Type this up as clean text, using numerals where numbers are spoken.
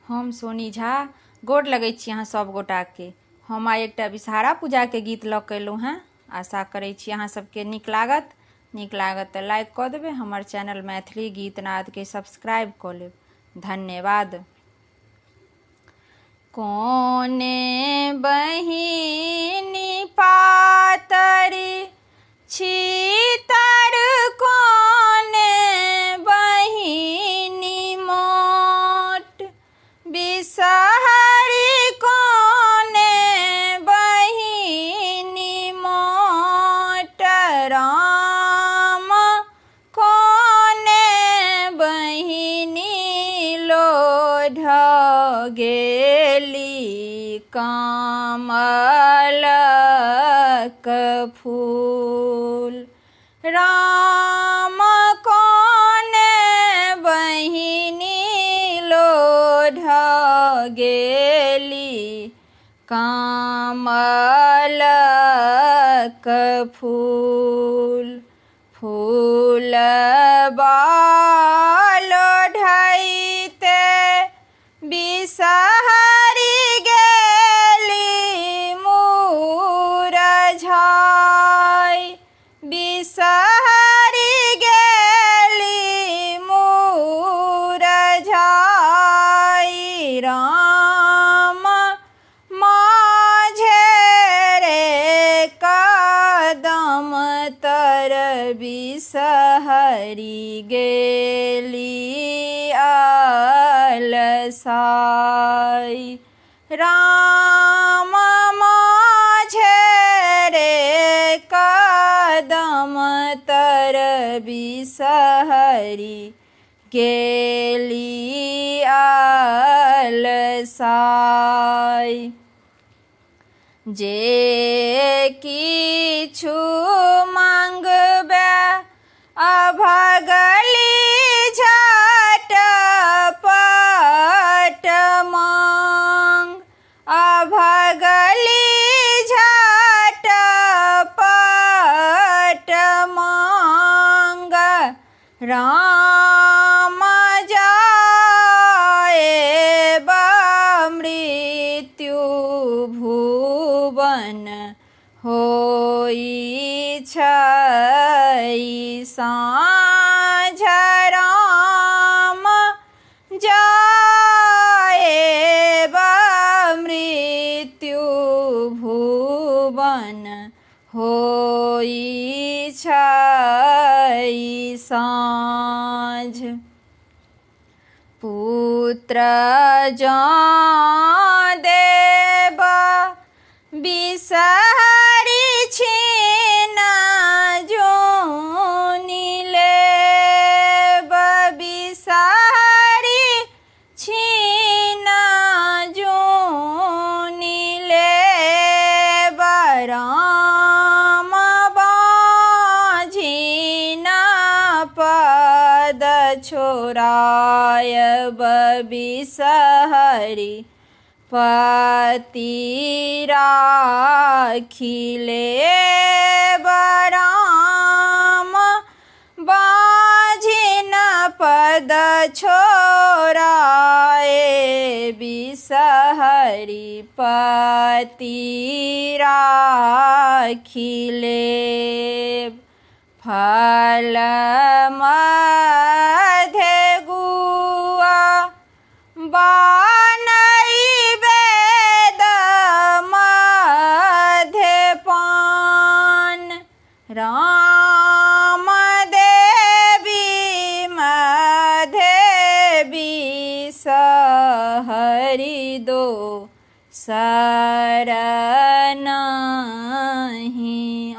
हम सोनी झा गोड़ लगै छी अहाँ सब गोटाके। हम आइ एकटा विषहारा पूजाके गीत लऽ कऽ अयलहुँ हेँ। आशा करै छी अहाँ सबके नीक लागत तऽ लाइक कऽ देबै। हमर चैनल मैथिली गीत नादके सब्सक्राइब कऽ लेब। धन्यवाद। कोने बहिनी पातरी छीतर कोने बहिनी मोट बिषहरी कोने बहिनी मोट राम कोने बहिनी लोढ़ गेली कमलक फूल। राम कोने बहिनी लोढ़ गेली कमलक फूल। फूलबा लोढ़ैते बिषहरी गेली मुरझाइ। बिषहरी गेली मुरझाइ। राम माझे रे कदम तर बिषहरी गेली अलसाइ। राम माझे रे कदम तर बिषहरी गेली अलसाइ। जे किछु मांगबे अभगली झटपट मांग। अभगली झटपट मांग। राम जाएब मृत्यु भुवन होइ छै साँझ। राम जाएब मृत्यु भुवन होइ छै साँझ। पुत्र जँ देब बिषहरी छीन जोनि लेब। बिषहरी छीन जोनि लेब। राम बाझिन पद छोड़ायब बिषहरी पति राखि लेब। राम बाझिन पद छोड़ाए बिषहरी पति राखि लेब। फल मध्य गुआ बनैबे मध्य पान। राम देवी मध्य बिषहरी दो सर नहीं